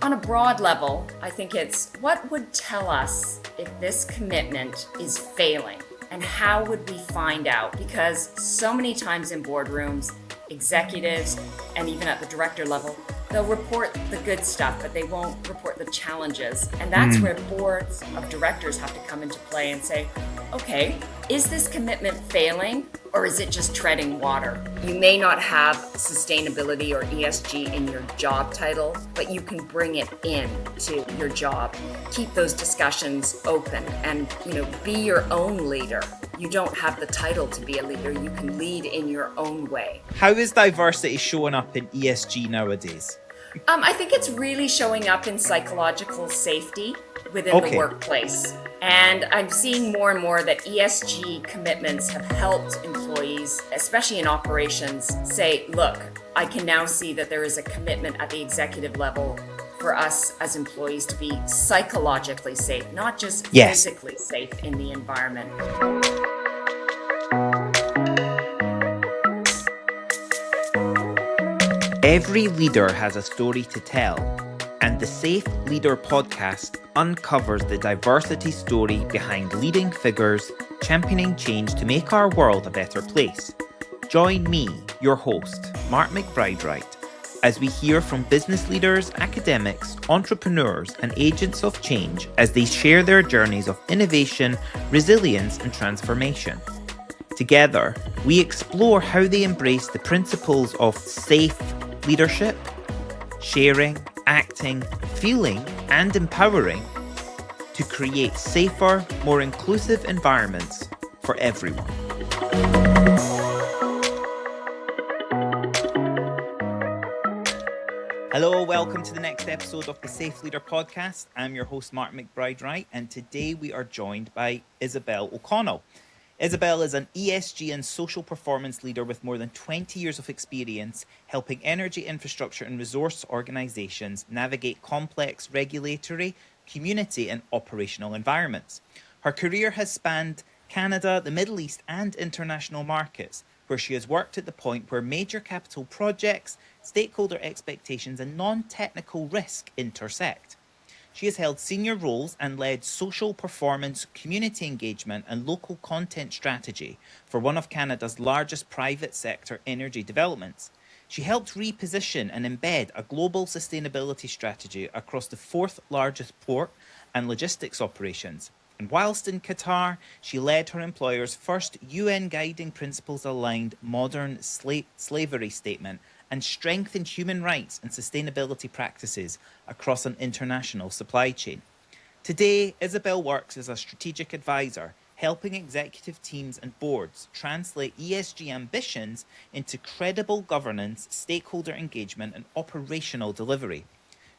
On a broad level, I think it's what would tell us if this commitment is failing, and how would we find out? Because so many times in boardrooms, executives, and even at the director level, they'll report the good stuff, but they won't report the challenges. And that's where boards of directors have to come into play and say, okay, is this commitment failing, or is it just treading water? You may not have sustainability or ESG in your job title, but you can bring it in to your job. Keep those discussions open and, be your own leader. You don't have the title to be a leader. You can lead in your own way. How is diversity showing up in ESG nowadays? I think it's really showing up in psychological safety within the workplace. And I'm seeing more and more that ESG commitments have helped employees, especially in operations, say, look, I can now see that there is a commitment at the executive level for us as employees to be psychologically safe, not just physically safe in the environment. Every leader has a story to tell, and the Safe Leader podcast uncovers the diversity story behind leading figures championing change to make our world a better place. Join me, your host, Mark McBride-Wright, as we hear from business leaders, academics, entrepreneurs, and agents of change as they share their journeys of innovation, resilience, and transformation. Together, we explore how they embrace the principles of safe leadership, sharing, acting, feeling, and empowering to create safer, more inclusive environments for everyone. Hello, welcome to the next episode of the Safe Leader podcast. I'm your host, Mark McBride-Wright, and today we are joined by Isobel O'Connell. Isobel is an ESG and social performance leader with more than 20 years of experience helping energy infrastructure and resource organisations navigate complex regulatory, community and operational environments. Her career has spanned Canada, the Middle East and international markets, where she has worked at the point where major capital projects, stakeholder expectations and non-technical risk intersect. She has held senior roles and led social performance, community engagement and local content strategy for one of Canada's largest private sector energy developments. She helped reposition and embed a global sustainability strategy across the fourth largest port and logistics operations. And whilst in Qatar, she led her employer's first UN Guiding Principles aligned modern slavery statement and strengthened human rights and sustainability practices across an international supply chain. Today, Isobel works as a strategic advisor, helping executive teams and boards translate ESG ambitions into credible governance, stakeholder engagement, and operational delivery.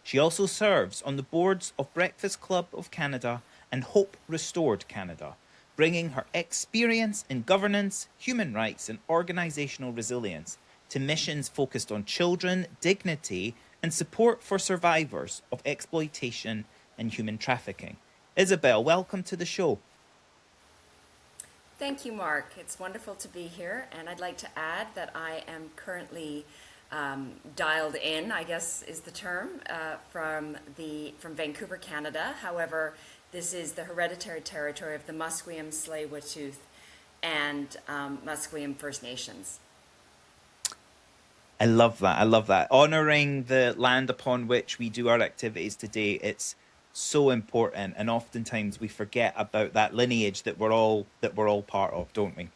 She also serves on the boards of Breakfast Club of Canada and Hope Restored Canada, bringing her experience in governance, human rights, and organizational resilience to missions focused on children, dignity, and support for survivors of exploitation and human trafficking. Isobel, welcome to the show. Thank you, Mark. It's wonderful to be here, and I'd like to add that I am currently dialed in, I guess is the term, from Vancouver, Canada. However, this is the hereditary territory of the Musqueam, Tsleil-Waututh, and Musqueam First Nations. I love that. Honouring the land upon which we do our activities today, it's so important, and oftentimes we forget about that lineage that we're all part of, don't we?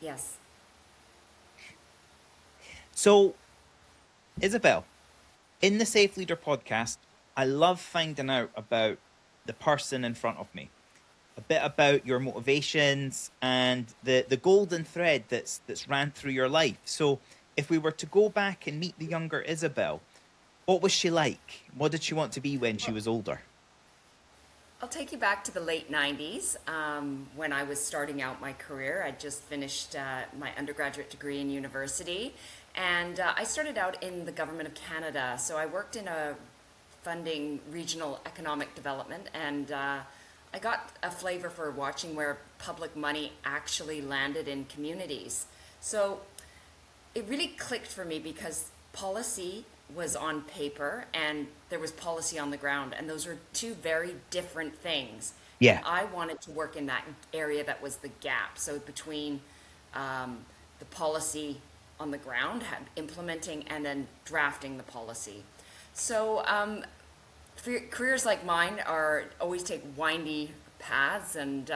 Yes. So, Isobel, in the Safe Leader podcast, I love finding out about the person in front of me, a bit about your motivations and the golden thread that's ran through your life. So if we were to go back and meet the younger Isobel, what was she like? What did she want to be when she was older? I'll take you back to the late 90s when I was starting out my career. I just finished my undergraduate degree in university, and I started out in the Government of Canada. So I worked in a funding regional economic development, and I got a flavor for watching where public money actually landed in communities. So it really clicked for me because policy was on paper and there was policy on the ground, and those were two very different things. And Yeah. I wanted to work in that area that was the gap, so between the policy on the ground, implementing, and then drafting the policy. So careers like mine are always take windy paths and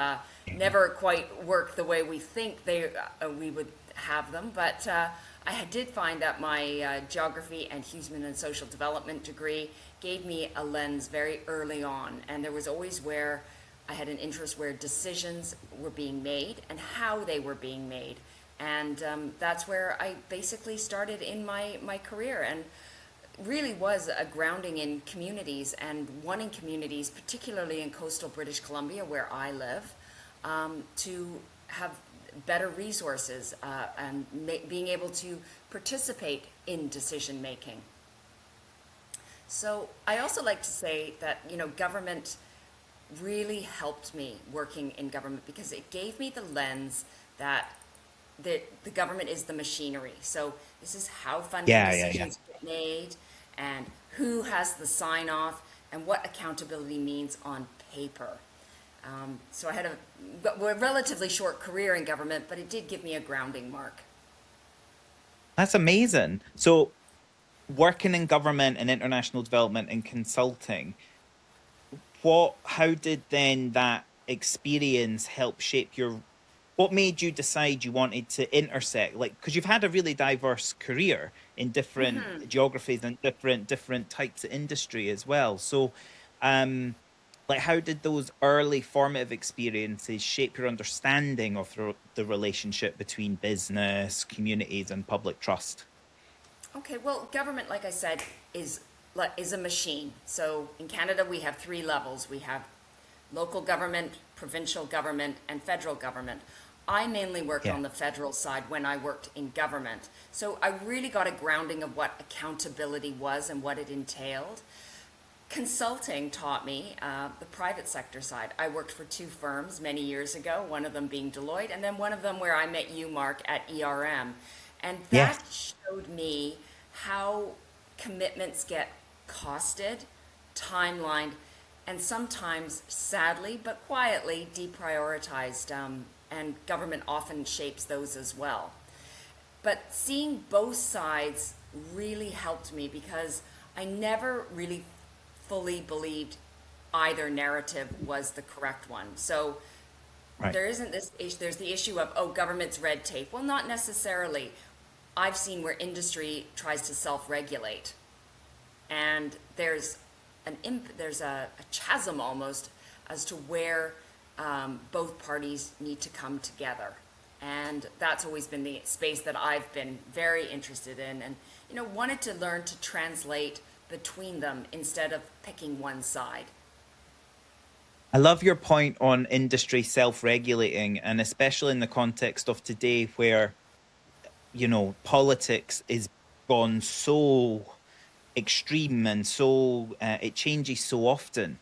never quite work the way we think we would have them. But I did find that my geography and human and social development degree gave me a lens very early on, and there was always where I had an interest where decisions were being made and how they were being made. And that's where I basically started in my career, and really was a grounding in communities and wanting communities, particularly in coastal British Columbia where I live, to have better resources and being able to participate in decision making. So I also like to say that, government really helped me working in government because it gave me the lens that the government is the machinery. So this is how funding decisions get made and who has the sign off and what accountability means on paper. So I had a relatively short career in government, but it did give me a grounding mark. That's amazing. So working in government and international development and consulting, how did then that experience help shape what made you decide you wanted to intersect, like, because you've had a really diverse career in different geographies and different types of industry as well. So like, how did those early formative experiences shape your understanding of the relationship between business, communities, and public trust? Okay, well, government, like I said, is a machine. So in Canada, we have three levels. We have local government, provincial government, and federal government. I mainly worked Yeah. on the federal side when I worked in government. So I really got a grounding of what accountability was and what it entailed. Consulting taught me the private sector side. I worked for two firms many years ago, one of them being Deloitte, and then one of them where I met you, Mark, at ERM. And Yes. that showed me how commitments get costed, timelined, and sometimes, sadly but quietly, deprioritized. And government often shapes those as well. But seeing both sides really helped me because I never really fully believed either narrative was the correct one. So Right. there isn't this issue, there's the issue of, oh, government's red tape. Well, not necessarily. I've seen where industry tries to self-regulate, and there's a chasm almost as to where both parties need to come together. And that's always been the space that I've been very interested in, and wanted to learn to translate between them instead of picking one side. I love your point on industry self-regulating, and especially in the context of today where, politics is gone so extreme and so it changes so often.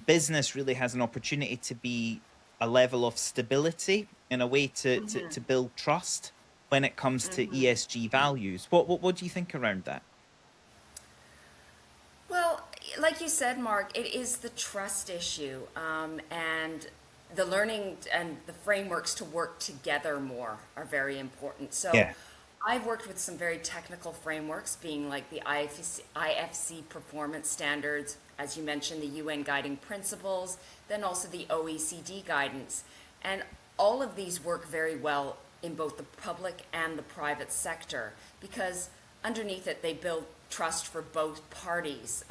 Business really has an opportunity to be a level of stability in a way to build trust when it comes to ESG values. What do you think around that? Well, like you said, Mark, it is the trust issue, and the learning and the frameworks to work together more are very important. So Yeah. I've worked with some very technical frameworks, being like the IFC performance standards, as you mentioned, the UN guiding principles, then also the OECD guidance. And all of these work very well in both the public and the private sector because underneath it, they build trust for both parties.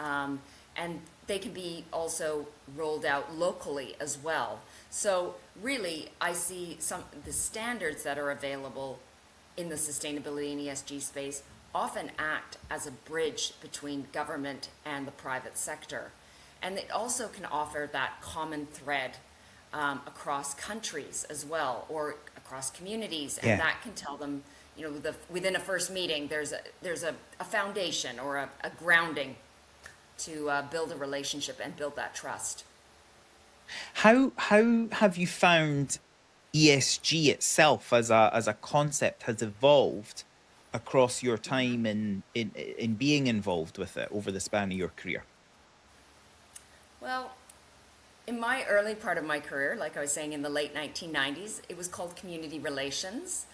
And they can be also rolled out locally as well. So really, I see the standards that are available in the sustainability and ESG space often act as a bridge between government and the private sector. And it also can offer that common thread across countries as well, or across communities, and Yeah. that can tell them, within a first meeting, there's a foundation or a grounding to build a relationship and build that trust. How have you found ESG itself as a concept has evolved across your time in being involved with it over the span of your career? Well, in my early part of my career, like I was saying in the late 1990s, it was called community relations,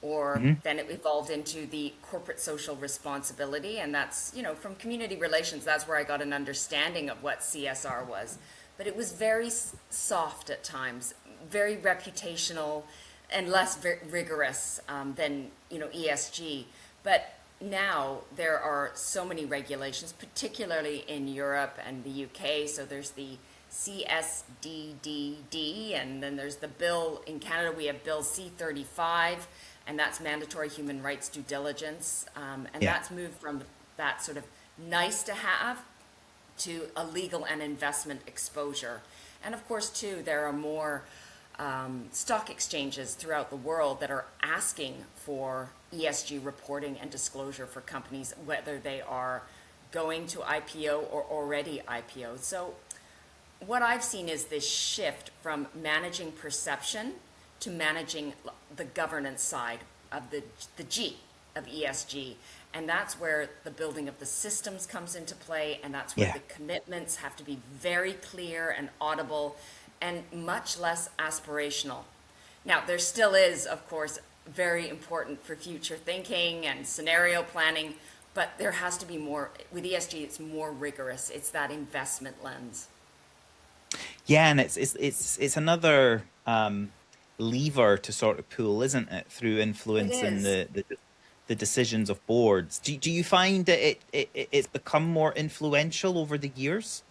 or Hmm. then it evolved into the corporate social responsibility. And that's, from community relations, that's where I got an understanding of what CSR was. But it was very soft at times, very reputational, and less rigorous than, ESG. But now there are so many regulations, particularly in Europe and the UK. So there's the CSDDD, and then there's the bill in Canada. We have Bill C35, and that's mandatory human rights due diligence. And Yeah. that's moved from that sort of nice to have to a legal and investment exposure. And of course, too, there are more stock exchanges throughout the world that are asking for ESG reporting and disclosure for companies, whether they are going to IPO or already IPO. So what I've seen is this shift from managing perception to managing the governance side of the G of ESG. And that's where the building of the systems comes into play, and that's where Yeah. the commitments have to be very clear and audible and much less aspirational. Now, there still is, of course, very important for future thinking and scenario planning, but there has to be more. With ESG, it's more rigorous. It's that investment lens. Yeah, and it's another lever to sort of pull, isn't it, through It influencing is. the decisions of boards. Do you find that it's become more influential over the years?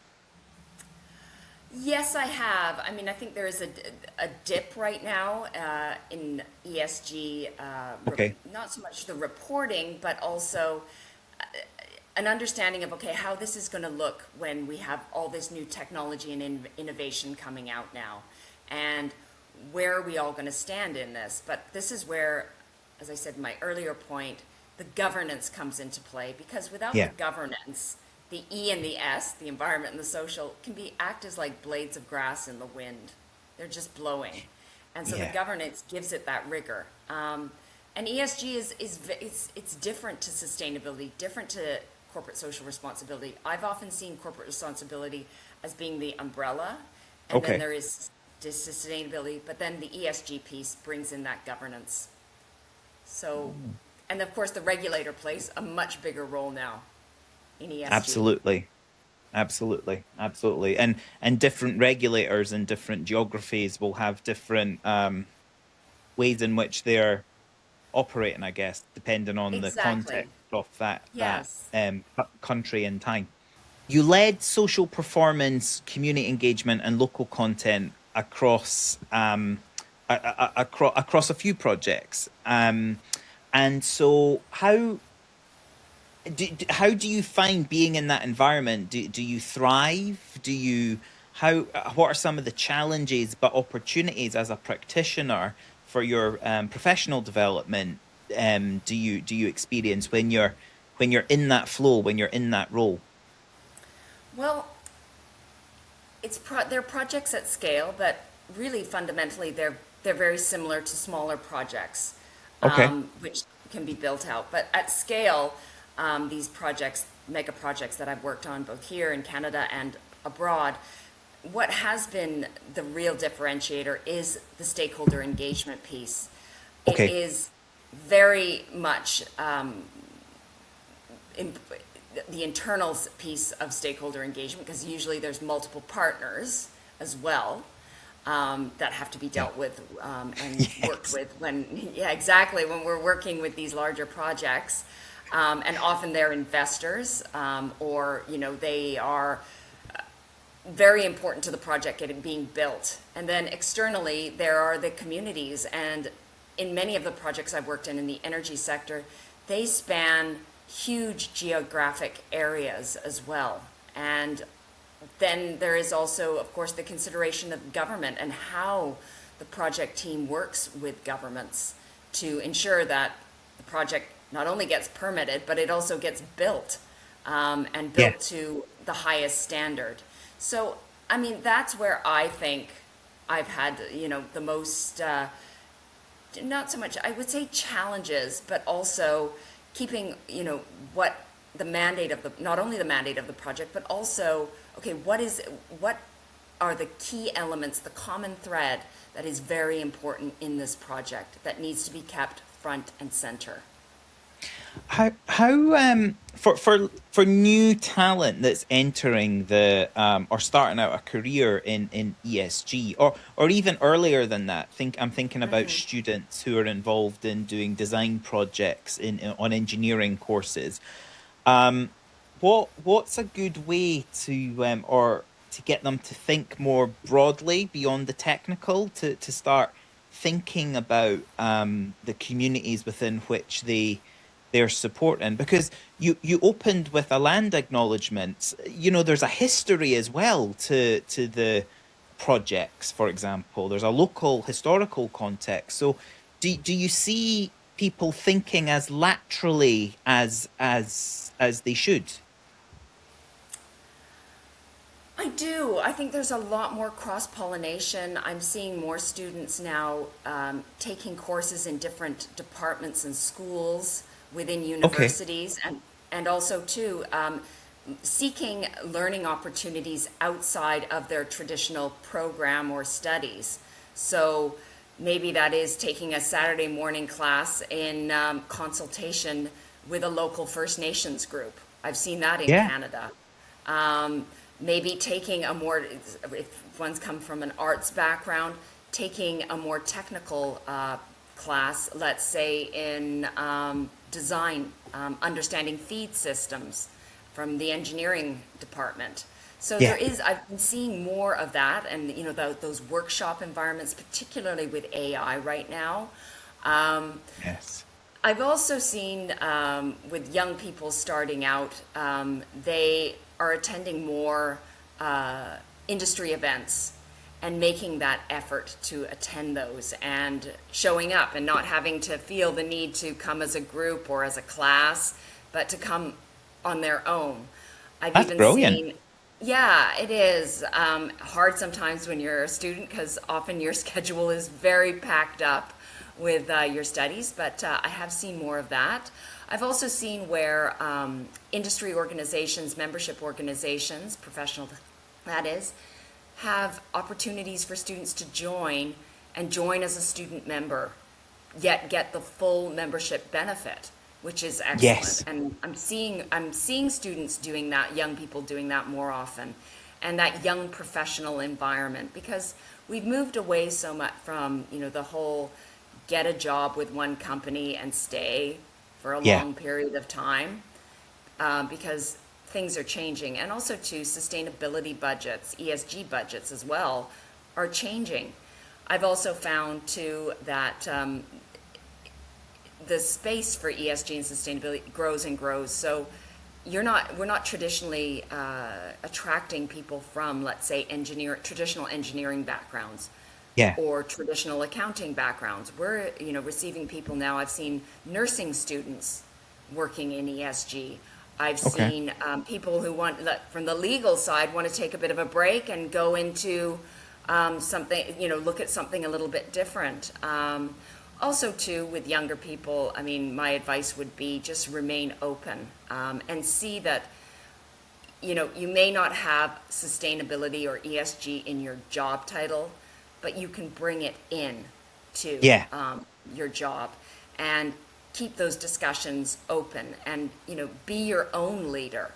Yes, I have. I mean, I think there is a dip right now in ESG, Okay. not so much the reporting, but also an understanding of, okay, how this is going to look when we have all this new technology and innovation coming out now. And where are we all going to stand in this? But this is where, as I said in my earlier point, the governance comes into play, because without the Yeah. governance, the E and the S, the environment and the social, can be act as like blades of grass in the wind. They're just blowing. And so the Yeah. governance gives it that rigor. And ESG it's different to sustainability, different to corporate social responsibility. I've often seen corporate responsibility as being the umbrella, and then Okay. there is sustainability, but then the ESG piece brings in that governance. So, and of course, the regulator plays a much bigger role now in ESG. Absolutely. Absolutely. Absolutely. And different regulators in different geographies will have different ways in which they're operating, I guess, depending on the Exactly. context of that Yes. country and time. You led social performance, community engagement, and local content across across a few projects. And so, how do you find being in that environment? Do you thrive? Do you how What are some of the challenges but opportunities as a practitioner for your professional development? Do you experience when you're in that flow, when you're in that role? Well, they're projects at scale, but really fundamentally they're very similar to smaller projects, Okay. which can be built out. But at scale, these projects, mega projects that I've worked on both here in Canada and abroad, what has been the real differentiator is the stakeholder engagement piece. It Okay. is very much in, the internal piece of stakeholder engagement, because usually there's multiple partners as well that have to be Yeah. dealt with and worked Yes. with when, yeah, exactly, when we're working with these larger projects. And often they're investors, or, they are very important to the project getting being built. And then externally, there are the communities. And in many of the projects I've worked in the energy sector, they span huge geographic areas as well. And then there is also, of course, the consideration of government and how the project team works with governments to ensure that the project not only gets permitted, but it also gets built, and Yeah. built to the highest standard. So, I mean, that's where I think I've had, the most, not so much, I would say challenges, but also, keeping, what the mandate of the, not only the mandate of the project, but also, okay, what are the key elements, the common thread that is very important in this project that needs to be kept front and center? How for new talent that's entering the or starting out a career in ESG, or even earlier than that, I'm thinking about students who are involved in doing design projects on engineering courses. What's a good way to or to get them to think more broadly beyond the technical, to start thinking about the communities within which they're supporting? Because you opened with a land acknowledgement. There's a history as well to the projects. For example, there's a local historical context. So do you see people thinking as laterally as they should? I do. I think there's a lot more cross-pollination. I'm seeing more students now taking courses in different departments and schools within Okay. universities, and also too seeking learning opportunities outside of their traditional program or studies. So maybe that is taking a Saturday morning class in consultation with a local First Nations group. I've seen that in Yeah. Canada. Maybe taking a more, if one's come from an arts background, taking a more technical class, let's say in design, understanding feed systems from the engineering department. So Yeah. I've been seeing more of that, and those workshop environments, particularly with AI right now. Yes. I've also seen with young people starting out, they are attending more industry events and making that effort to attend those and showing up and not having to feel the need to come as a group or as a class, but to come on their own. I've That's even brilliant. seen, yeah, it is hard sometimes when you're a student because often your schedule is very packed up with your studies, but I have seen more of that. I've also seen where industry organizations, membership organizations, professional that is, have opportunities for students to join and join as a student member, yet get the full membership benefit, which is excellent. Yes. And I'm seeing students doing that, young people doing that more often, and that young professional environment, because we've moved away so much from the whole get a job with one company and stay for a Yeah. long period of time, because things are changing. And also, too, sustainability budgets, ESG budgets as well, are changing. I've also found, too, that the space for ESG and sustainability grows and grows. So we're not traditionally attracting people from, let's say, traditional engineering backgrounds Yeah. or traditional accounting backgrounds. We're, receiving people now. I've seen nursing students working in ESG. I've Okay. seen people who from the legal side, want to take a bit of a break and go into something, look at something a little bit different. Also, too, with younger people, I mean, my advice would be just remain open and see that, you may not have sustainability or ESG in your job title, but you can bring it in to Yeah. your job and keep those discussions open, and be your own leader.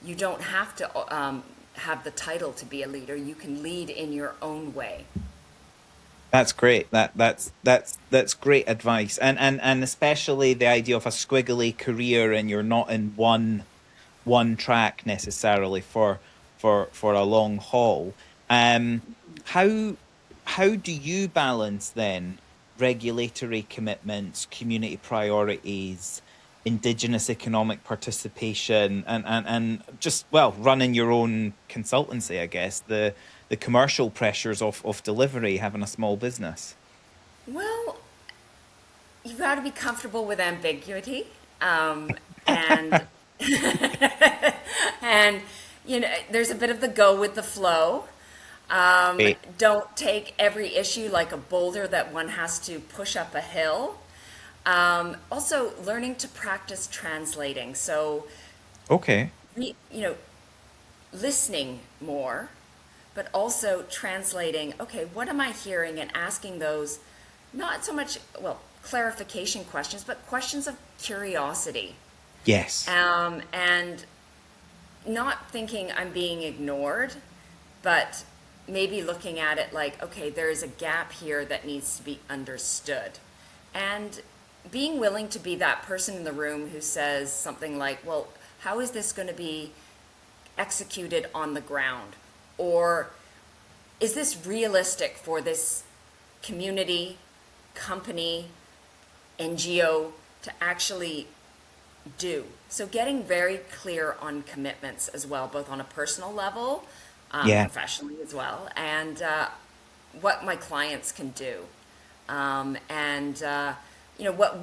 You don't have to have the title to be a leader. You can lead in your own way. That's great. That's great advice. And especially the idea of a squiggly career, and you're not in one track necessarily for a long haul. Um, how how do you balance then regulatory commitments, community priorities, Indigenous economic participation, and just, well, running your own consultancy, I guess, the commercial pressures of delivery, having a small business? Well, you've got to be comfortable with ambiguity, and and there's a bit of the go with the flow. Great. Don't take every issue like a boulder that one has to push up a hill. Also, learning to practice translating. So, Okay. you know, listening more, but also translating, okay, what am I hearing, and asking those, not so much, well, clarification questions, but questions of curiosity. Yes. And not thinking I'm being ignored, but maybe looking at it like, okay, there is a gap here that needs to be understood. And being willing to be that person in the room who says something like, well, how is this going to be executed on the ground? Or is this realistic for this community, company, NGO to actually do? So getting very clear on commitments as well, both on a personal level, Yeah. professionally as well, and what my clients can do. And what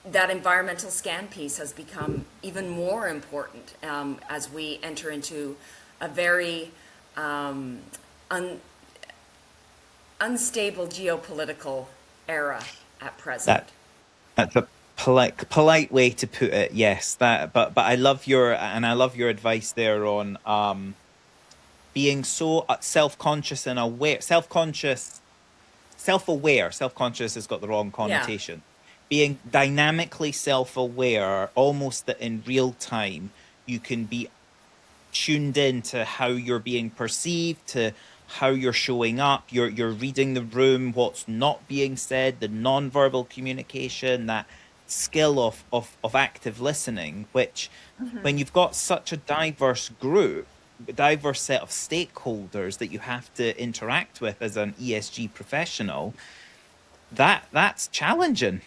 that environmental scan piece has become even more important as we enter into a very un, unstable geopolitical era at present. That that's a polite way to put it. Yes, that. But I love your advice there on being so self-conscious and aware, self-aware. Self-conscious has got the wrong Yeah. connotation. Being dynamically self-aware, almost that in real time, you can be tuned in to how you're being perceived, to how you're showing up. You're reading the room, what's not being said, the non-verbal communication, that skill of active listening, which when you've got such a diverse group, diverse set of stakeholders that you have to interact with as an ESG professional, that's challenging.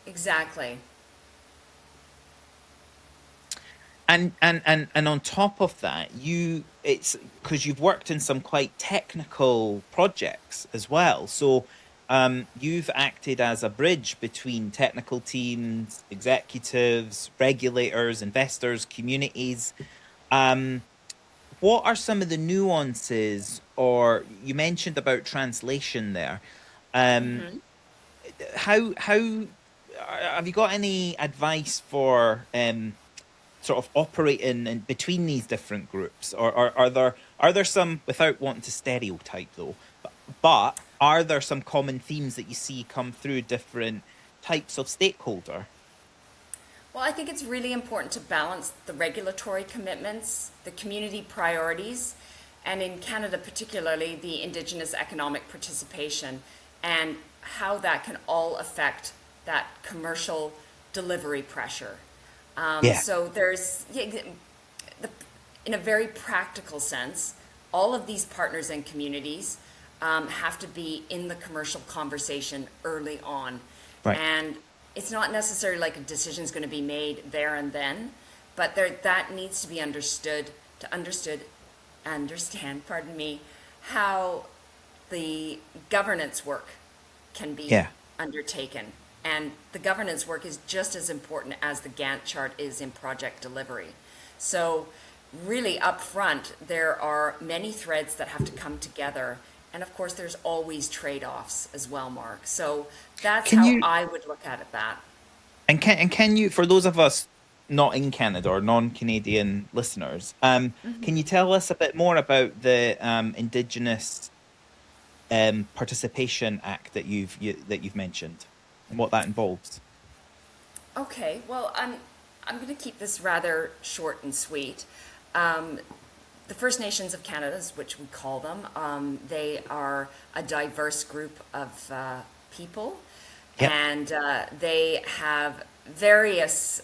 Exactly. And on top of that, it's because you've worked in some quite technical projects as well. So you've acted as a bridge between technical teams, executives, regulators, investors, communities. Um, what are some of the nuances, or you mentioned about translation there? Um, how have you got any advice for sort of operating in between these different groups, or are there some, without wanting to stereotype though, but are there some common themes that you see come through different types of stakeholder? Well, I think it's really important to balance the regulatory commitments, the community priorities, and in Canada particularly, the Indigenous economic participation, and how that can all affect that commercial delivery pressure. Yeah, So there's, in a very practical sense, all of these partners and communities have to be in the commercial conversation early on. right. And it's not necessarily like a decision is going to be made there and then, but that needs to be understand, pardon me, how the governance work can be Yeah, undertaken. And the governance work is just as important as the Gantt chart is in project delivery. So really up front, there are many threads that have to come together. And of course, there's always trade-offs as well, Mark. So that's can how you I would look at it, that. can you, for those of us not in Canada or non-Canadian listeners, can you tell us a bit more about the Indigenous Participation Act that you've mentioned and what that involves? Okay, well, I'm going to keep this rather short and sweet. Um, the First Nations of Canada, which we call them, they are a diverse group of people, Yep. and they have various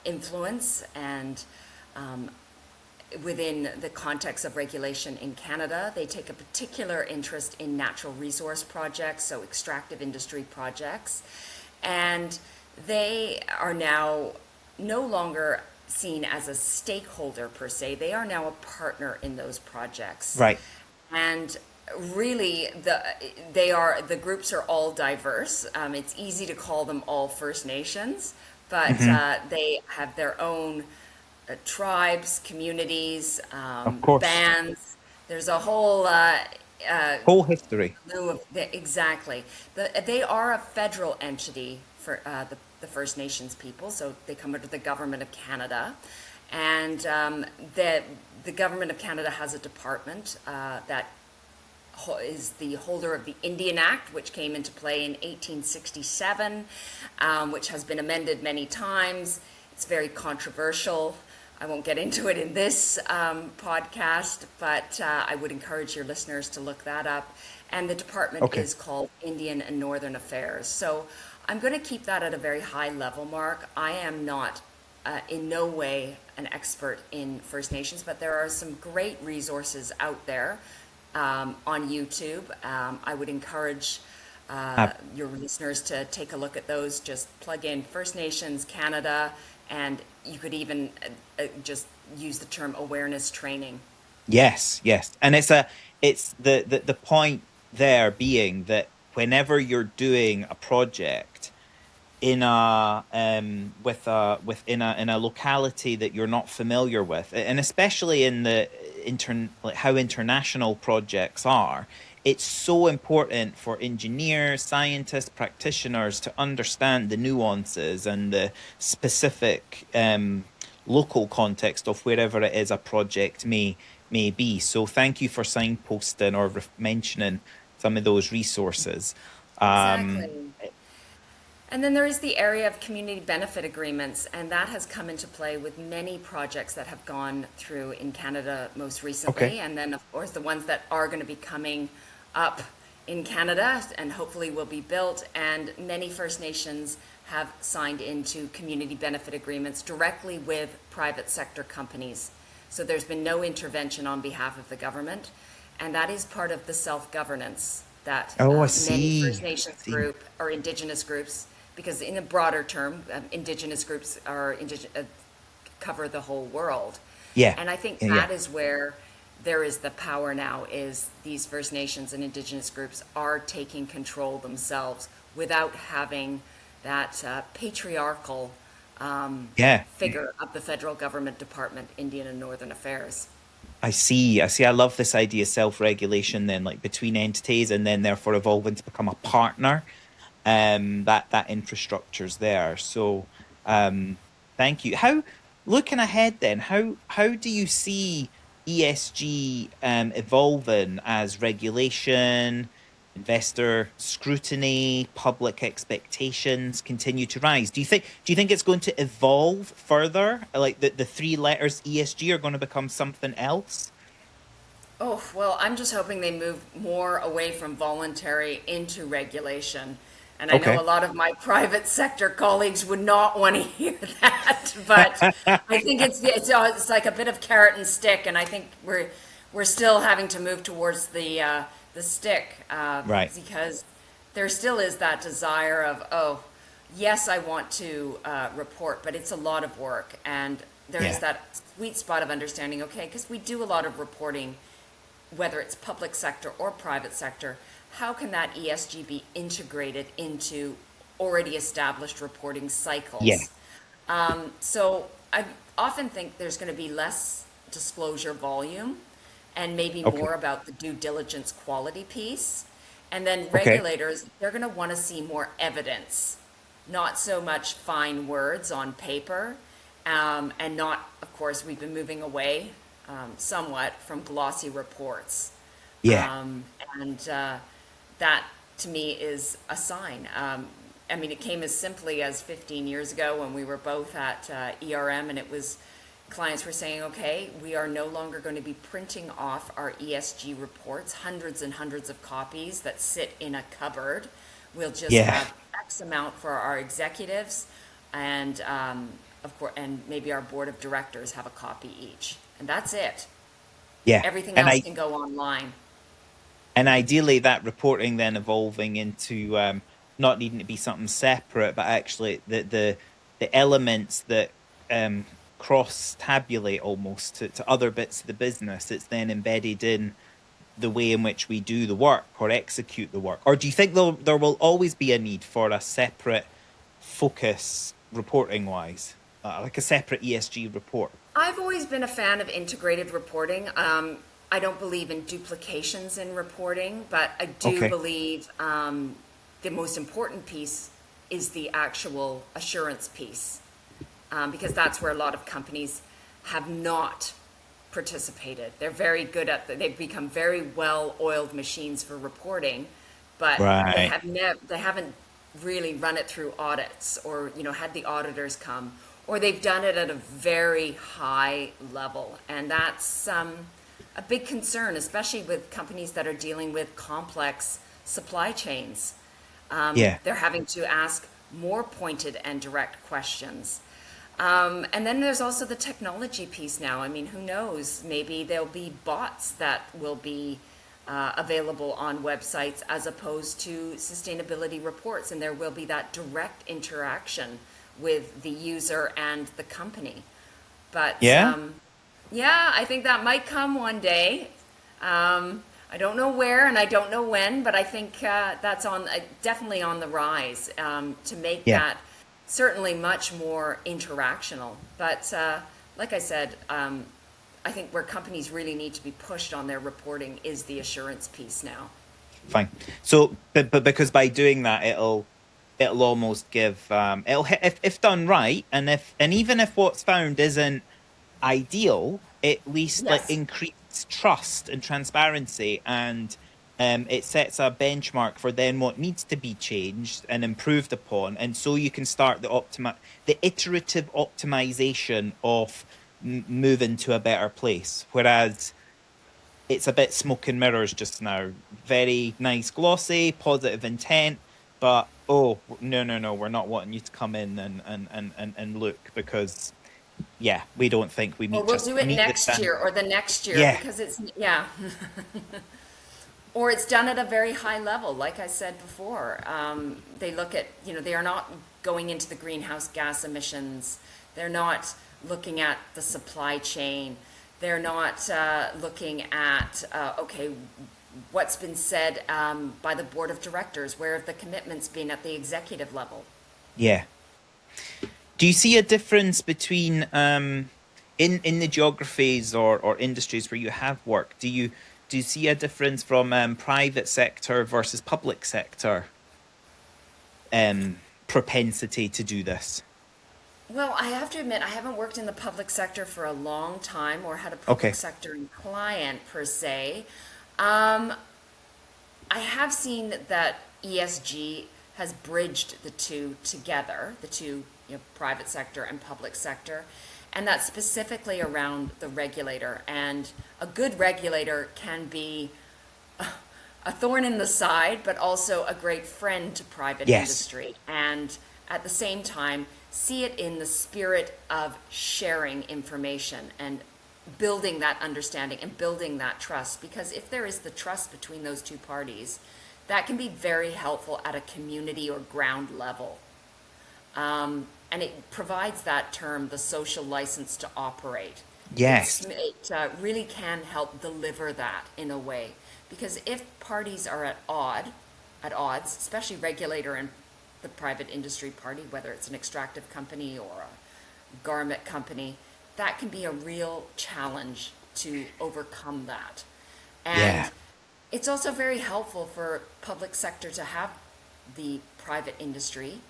influence and within the context of regulation in Canada. They take a particular interest in natural resource projects, so extractive industry projects, and they are now no longer seen as a stakeholder per se. They are now a partner in those projects. Right. And really, the groups are all diverse. It's easy to call them all First Nations, but Hmm. they have their own tribes, communities, Of course. bands. There's a whole Whole history. exactly. They are a federal entity for the First Nations people. So they come under the Government of Canada. And the Government of Canada has a department that is the holder of the Indian Act, which came into play in 1867, which has been amended many times. It's very controversial. I won't get into it in this podcast, but I would encourage your listeners to look that up. And the department is called Indian and Northern Affairs. So I'm going to keep that at a very high level, Mark. I am not in no way an expert in First Nations, but there are some great resources out there on YouTube. I would encourage your listeners to take a look at those. Just plug in First Nations Canada, and you could even just use the term awareness training. Yes, yes. And it's the point there being that whenever you're doing a project in a locality that you're not familiar with, and especially in the like how international projects are, it's so important for engineers, scientists, practitioners to understand the nuances and the specific local context of wherever it is a project may be. So thank you for signposting or mentioning some of those resources. Exactly. And then there is the area of community benefit agreements, and that has come into play with many projects that have gone through in Canada most recently. And then, of course, the ones that are going to be coming up in Canada and hopefully will be built. And many First Nations have signed into community benefit agreements directly with private sector companies. So there's been no intervention on behalf of the government. And that is part of the self-governance that many First Nations group or Indigenous groups, because in a broader term, Indigenous groups are cover the whole world. And I think that is where there is the power now, is these First Nations and Indigenous groups are taking control themselves without having that patriarchal figure of the federal government department, Indian and Northern Affairs. I see. I love this idea of self-regulation then, like between entities, and then therefore evolving to become a partner. That infrastructure's there. So thank you. Looking ahead then, how do you see ESG evolving as regulation, investor scrutiny, public expectations continue to rise? Do you think it's going to evolve further? Like the three letters ESG are going to become something else? Oh, well, I'm just hoping they move more away from voluntary into regulation. And I know a lot of my private sector colleagues would not want to hear that, but I think it's like a bit of carrot and stick, and I think we're still having to move towards the stick, because there still is that desire of, oh, yes, I want to report, but it's a lot of work, and there is that sweet spot of understanding, okay, because we do a lot of reporting, whether it's public sector or private sector. How can that ESG be integrated into already established reporting cycles? So I often think there's going to be less disclosure volume and maybe more about the due diligence quality piece. And then regulators, they're going to want to see more evidence, not so much fine words on paper, and not, of course, we've been moving away somewhat from glossy reports. That to me is a sign. I mean, it came as simply as 15 years ago when we were both at ERM, and it was clients were saying, okay, we are no longer going to be printing off our ESG reports, hundreds and hundreds of copies that sit in a cupboard. We'll just have X amount for our executives, and of course, and maybe our board of directors have a copy each, and that's it. Everything else can go online. And ideally, that reporting then evolving into not needing to be something separate, but actually the elements that cross-tabulate almost to other bits of the business. It's then embedded in the way in which we do the work or execute the work. Or do you think there will always be a need for a separate focus reporting-wise, like a separate ESG report? I've always been a fan of integrated reporting. I don't believe in duplications in reporting, but I do believe the most important piece is the actual assurance piece, because that's where a lot of companies have not participated. They're very good they've become very well-oiled machines for reporting, but Right. they haven't really run it through audits, or had the auditors come, or they've done it at a very high level, and that's a big concern, especially with companies that are dealing with complex supply chains. Yeah. They're having to ask more pointed and direct questions. And then there's also the technology piece now. I mean, who knows? Maybe there'll be bots that will be available on websites as opposed to sustainability reports, and there will be that direct interaction with the user and the company. But Yeah. yeah, I think that might come one day. I don't know where and I don't know when, but I think that's definitely on the rise, to make Yeah. that certainly much more interactional. But like I said, I think where companies really need to be pushed on their reporting is the assurance piece now. Fine. So, but because by doing that, it'll almost give if done right, and even if what's found isn't ideal, at least like Yes. increase trust and transparency, and it sets a benchmark for then what needs to be changed and improved upon, and so you can start the iterative optimization of moving to a better place. Whereas it's a bit smoke and mirrors just now. Very nice, glossy, positive intent, but oh no, no, no, we're not wanting you to come in and look because yeah, we don't think we Or meet we'll just do it meet the next standard. year or the next year Yeah, because yeah. Or it's done at a very high level. Like I said before, they look at, they are not going into the greenhouse gas emissions. They're not looking at the supply chain. They're not looking at, okay, what's been said by the board of directors, where have the commitments been at the executive level? yeah. Do you see a difference between in the geographies or industries where you have worked? Do you see a difference from private sector versus public sector propensity to do this? Well, I have to admit, I haven't worked in the public sector for a long time or had a public Okay. sector client per se. Um, I have seen that ESG has bridged the two together, the two, private sector and public sector, and that's specifically around the regulator. And a good regulator can be a thorn in the side, but also a great friend to private Yes. industry. And at the same time, see it in the spirit of sharing information and building that understanding and building that trust. Because if there is the trust between those two parties, that can be very helpful at a community or ground level. And it provides that term, the social license to operate. Yes. It really can help deliver that in a way. Because if parties are at odds, especially regulator and the private industry party, whether it's an extractive company or a garment company, that can be a real challenge to overcome that. And Yeah. it's also very helpful for public sector to have the private industry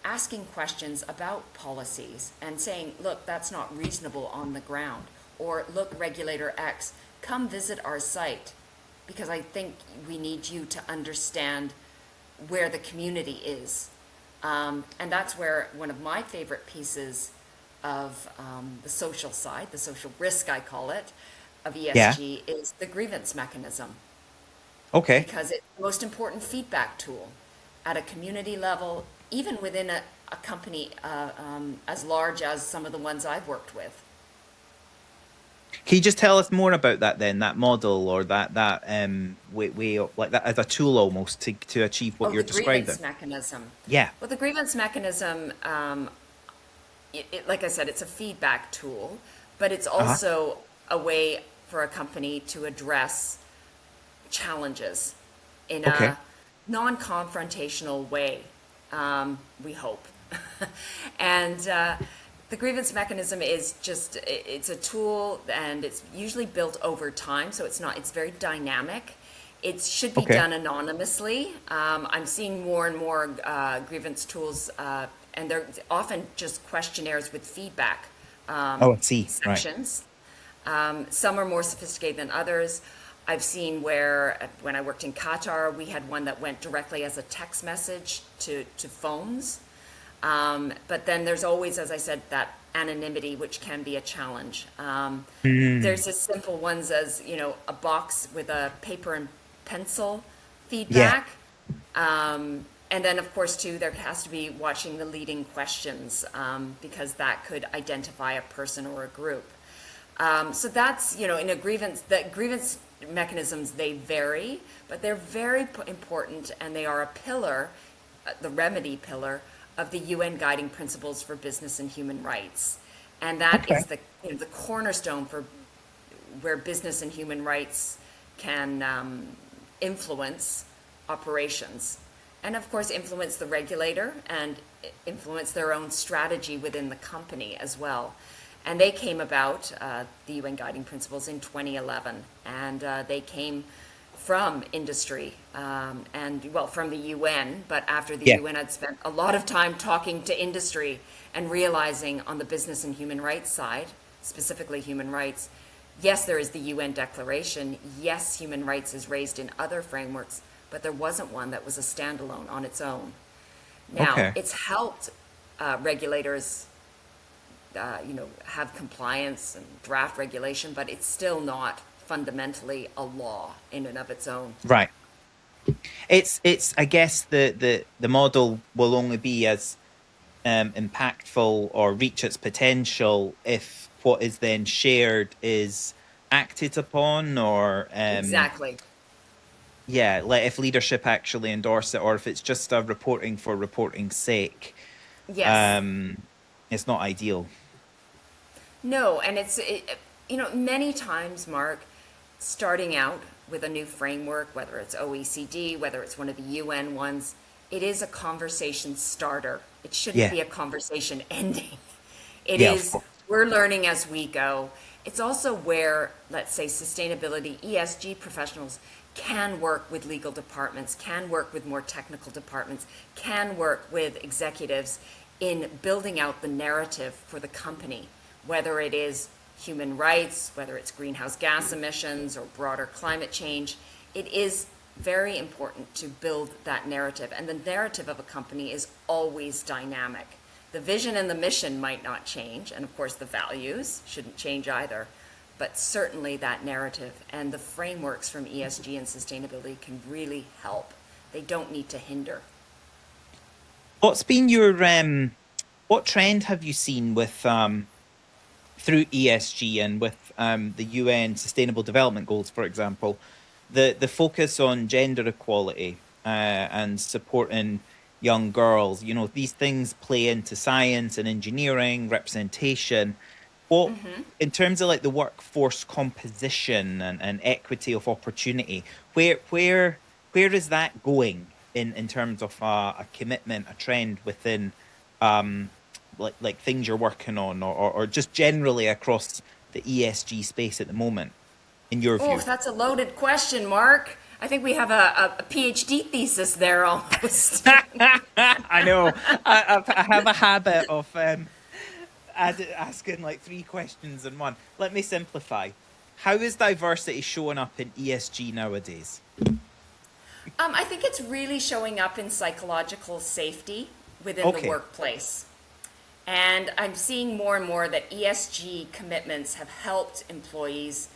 asking questions about policies and saying, look, that's not reasonable on the ground. Or look, regulator X, come visit our site because I think we need you to understand where the community is. And that's where one of my favorite pieces of the social side, the social risk, I call it, of Yeah. ESG is the grievance mechanism, Okay. because it's the most important feedback tool at a community level, even within a company as large as some of the ones I've worked with. Can you just tell us more about that then, that model or that way like that as a tool almost to achieve what Oh, you're the describing? grievance mechanism. Yeah. Well, the grievance mechanism, like I said, it's a feedback tool, but it's Uh-huh. also a way for a company to address challenges in Okay. a non-confrontational way, we hope. And the grievance mechanism is it's a tool, and it's usually built over time, so it's very dynamic. It should be Okay. done anonymously. I'm seeing more and more grievance tools, and they're often just questionnaires with feedback Oh, I see. Right. sections. Some are more sophisticated than others. I've seen where, when I worked in Qatar, we had one that went directly as a text message to phones. But then there's always, as I said, that anonymity, which can be a challenge. Mm. There's as simple ones as, a box with a paper and pencil Yeah. feedback. And then, of course, too, there has to be watching the leading questions, because that could identify a person or a group. So that's, in a grievance, the grievance mechanisms, they vary, but they're very important, and they are a pillar, the remedy pillar of the UN Guiding Principles for Business and Human Rights. And that Okay. is the cornerstone for where business and human rights can influence operations. And of course, influence the regulator and influence their own strategy within the company as well. And they came about, the UN Guiding Principles, in 2011. And they came from industry, and well, from the UN, but after the Yeah. UN had spent a lot of time talking to industry and realizing on the business and human rights side, specifically human rights, yes, there is the UN Declaration, yes, human rights is raised in other frameworks, but there wasn't one that was a standalone on its own. Now, Okay. it's helped regulators, have compliance and draft regulation, but it's still not fundamentally a law in and of its own. Right. It's I guess the model will only be as impactful or reach its potential if what is then shared is acted upon, or Exactly. yeah, like if leadership actually endorse it, or if it's just a reporting for reporting's sake. Yes. um it's not ideal. No, and many times, Mark, starting out with a new framework, whether it's OECD, whether it's one of the UN ones, it is a conversation starter. It shouldn't Yeah. be a conversation ending. It Yeah, of is, course. we're learning as we go. It's also where, let's say, sustainability, ESG professionals can work with legal departments, can work with more technical departments, can work with executives in building out the narrative for the company, whether it is human rights, whether it's greenhouse gas emissions or broader climate change. It is very important to build that narrative. And the narrative of a company is always dynamic. The vision and the mission might not change, and of course the values shouldn't change either, but certainly that narrative and the frameworks from ESG and sustainability can really help. They don't need to hinder. What's been your what trend have you seen with through ESG and with the UN Sustainable Development Goals, for example, the focus on gender equality and supporting young girls? You know, these things play into science and engineering, representation. What, in terms of like the workforce composition and equity of opportunity, where is that going in terms of a commitment, a trend within um like things you're working on, or just generally across the ESG space at the moment, in your Oh, view? that's a loaded question, Mark. I think we have a PhD thesis there almost. I know. I have a habit of asking like three questions in one. Let me simplify. How is diversity showing up in ESG nowadays? I think it's really showing up in psychological safety within the Okay. workplace. And I'm seeing more and more that ESG commitments have helped employees,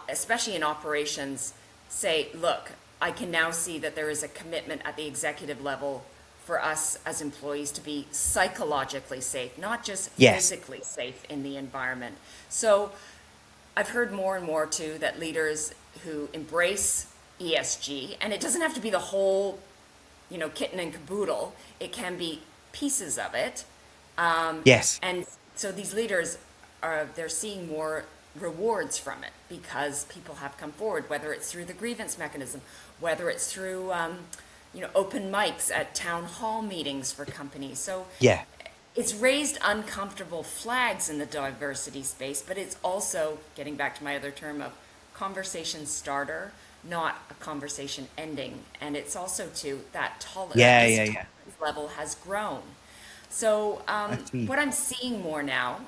especially in operations, say, look, I can now see that there is a commitment at the executive level for us as employees to be psychologically safe, not just Yes. physically safe in the environment. So I've heard more and more too that leaders who embrace ESG, and it doesn't have to be the whole, kitten and caboodle, it can be pieces of it. Yes. And so these leaders they're seeing more rewards from it because people have come forward, whether it's through the grievance mechanism, whether it's through, open mics at town hall meetings for companies. So Yeah. it's raised uncomfortable flags in the diversity space, but it's also, getting back to my other term of conversation starter, not a conversation ending. And it's also too that Yeah, this yeah, yeah. tolerance level has grown. So I see. what I'm seeing more now,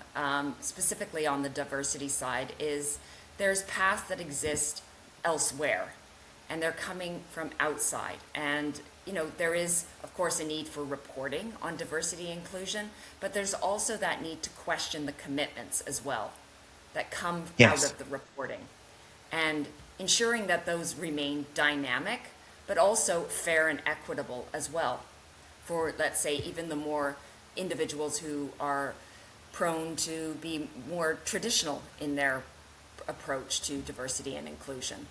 specifically on the diversity side, is there's paths that exist elsewhere, and they're coming from outside. And there is, of course, a need for reporting on diversity and inclusion, but there's also that need to question the commitments as well that come out Yes. of the reporting, and ensuring that those remain dynamic, but also fair and equitable as well for, let's say, even the more individuals who are prone to be more traditional in their approach to diversity and inclusion.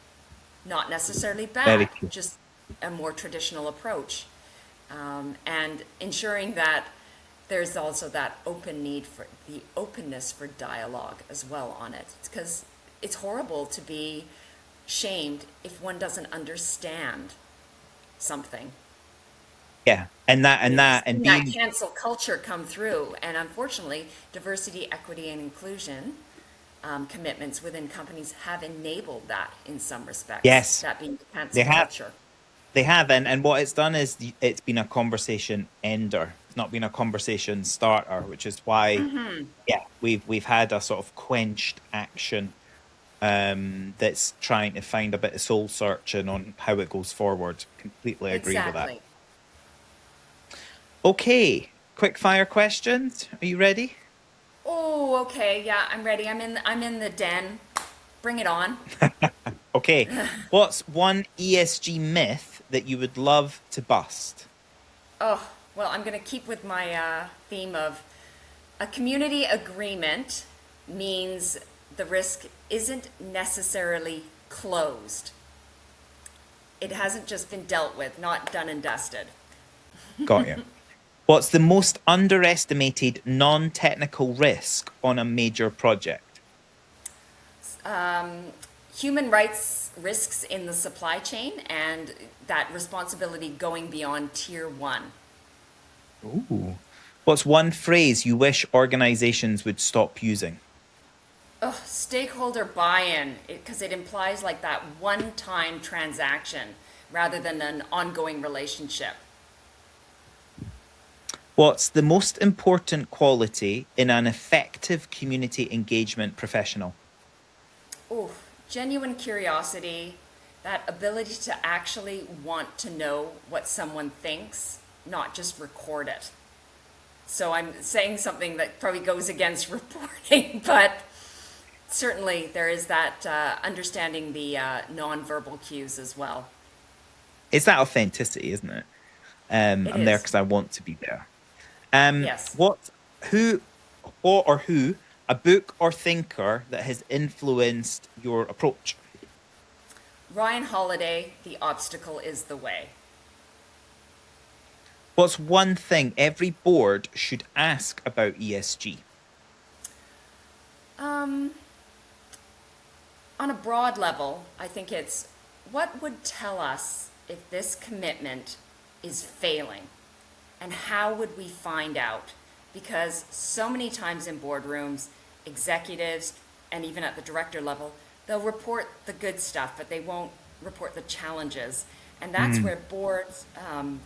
Not necessarily Very bad, cool. just a more traditional approach. And ensuring that there's also that open need for the openness for dialogue as well on it. Because it's horrible to be shamed if one doesn't understand something. Yeah. And that, I and mean, we've that, and seen that being, cancel culture come through, and unfortunately, diversity, equity, and inclusion commitments within companies have enabled that in some respects, yes, that being the they cancel have. culture. They have, and what it's done is it's been a conversation ender. It's not been a conversation starter, which is why, yeah, we've had a sort of quenched action that's trying to find a bit of soul searching on how it goes forward. Completely agree with that. Exactly. Okay, quick fire questions. Are you ready? Oh, okay, yeah, I'm ready. I'm in the den. Bring it on. Okay, what's one ESG myth that you would love to bust? Oh, well, I'm going to keep with my theme of a community agreement means the risk isn't necessarily closed. It hasn't just been dealt with, not done and dusted. Got you. What's the most underestimated non-technical risk on a major project? Human rights risks in the supply chain and that responsibility going beyond tier one. Ooh. What's one phrase you wish organizations would stop using? Oh, stakeholder buy-in, because it implies like that one-time transaction rather than an ongoing relationship. What's the most important quality in an effective community engagement professional? Oh, genuine curiosity, that ability to actually want to know what someone thinks, not just record it. So I'm saying something that probably goes against reporting, but certainly there is that understanding the nonverbal cues as well. It's that authenticity, isn't it? It I'm there is. because I want to be there. Yes. What, who, what or who, a book or thinker that has influenced your approach? Ryan Holiday, The Obstacle is the Way. What's one thing every board should ask about ESG? Um, on a broad level, I think it's what would tell us if this commitment is failing, and how would we find out? Because so many times in boardrooms, executives and even at the director level, they'll report the good stuff, but they won't report the challenges. And that's Mm, where boards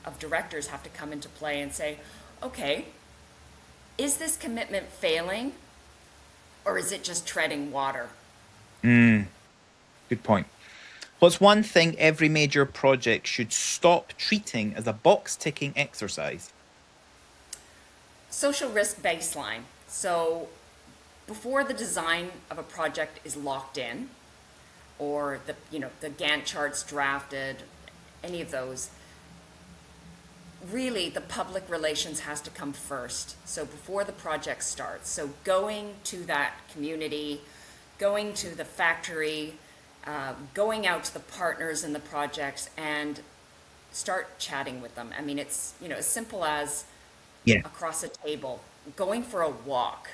of directors have to come into play and say, okay, is this commitment failing, or is it just treading water? mm, good point. What's one thing every major project should stop treating as a box ticking exercise? Social risk baseline. So before the design of a project is locked in, or the Gantt charts drafted, any of those, really the public relations has to come first. So before the project starts, so going to that community, going to the factory, going out to the partners in the projects and start chatting with them. I mean, it's as simple as Yeah. across a table, going for a walk.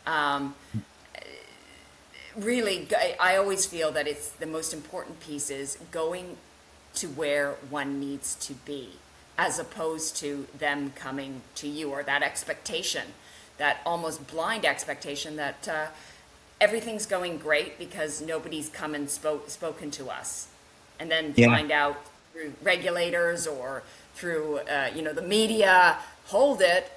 Um, really, I always feel that it's the most important piece is going to where one needs to be, as opposed to them coming to you, or that expectation, that almost blind expectation that everything's going great because nobody's come and spoken to us. and then Yeah. find out through regulators or through, the media, hold it.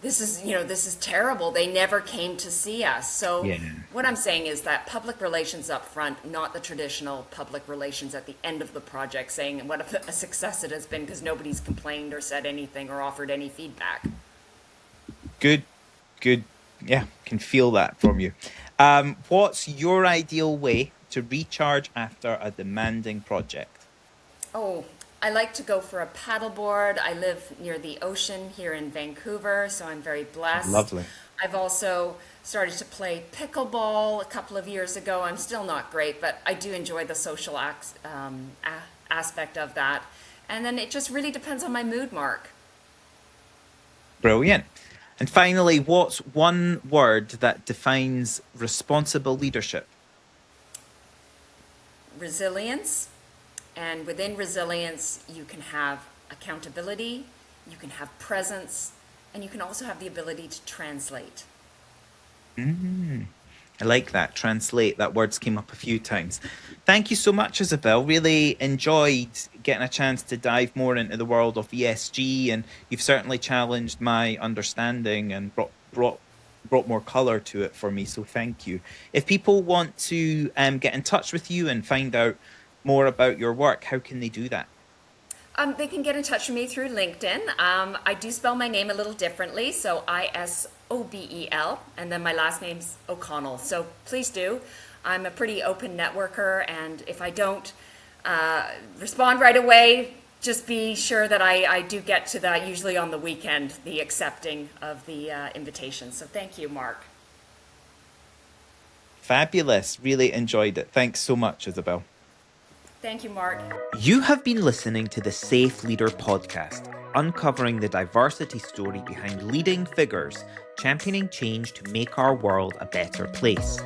This is terrible. They never came to see us. So Yeah. what I'm saying is that public relations up front, not the traditional public relations at the end of the project saying what a success it has been because nobody's complained or said anything or offered any feedback. Good. Yeah, can feel that from you. What's your ideal way to recharge after a demanding project? Oh, I like to go for a paddleboard. I live near the ocean here in Vancouver, so I'm very blessed. Lovely. I've also started to play pickleball a couple of years ago. I'm still not great, but I do enjoy the social aspect of that. And then it just really depends on my mood, Mark. Brilliant. And finally, what's one word that defines responsible leadership? Resilience. And within resilience, you can have accountability, you can have presence, and you can also have the ability to translate. I like that. Translate. That word's came up a few times. Thank you so much, Isobel. Really enjoyed getting a chance to dive more into the world of ESG, and you've certainly challenged my understanding and brought more colour to it for me. So thank you. If people want to get in touch with you and find out more about your work, how can they do that? They can get in touch with me through LinkedIn. I do spell my name a little differently, so Isobel, and then my last name's O'Connell. So please do. I'm a pretty open networker, and if I don't respond right away, just be sure that I do get to that, usually on the weekend, the accepting of the invitation. So thank you, Mark. Fabulous. Really enjoyed it. Thanks so much, Isobel. Thank you, Mark. You have been listening to the Safe Leader podcast, uncovering the diversity story behind leading figures championing change to make our world a better place.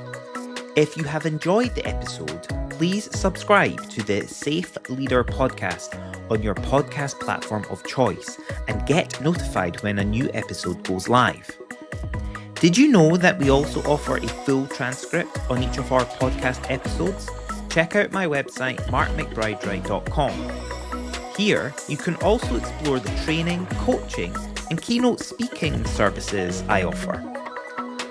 If you have enjoyed the episode, please subscribe to the Safe Leader podcast on your podcast platform of choice and get notified when a new episode goes live. Did you know that we also offer a full transcript on each of our podcast episodes? Check out my website, McBride-Wright.com. Here, you can also explore the training, coaching, and keynote speaking services I offer.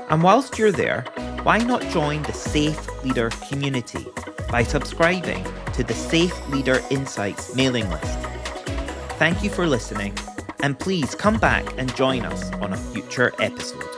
And whilst you're there, why not join the Safe Leader community by subscribing to the Safe Leader Insights mailing list? Thank you for listening, and please come back and join us on a future episode.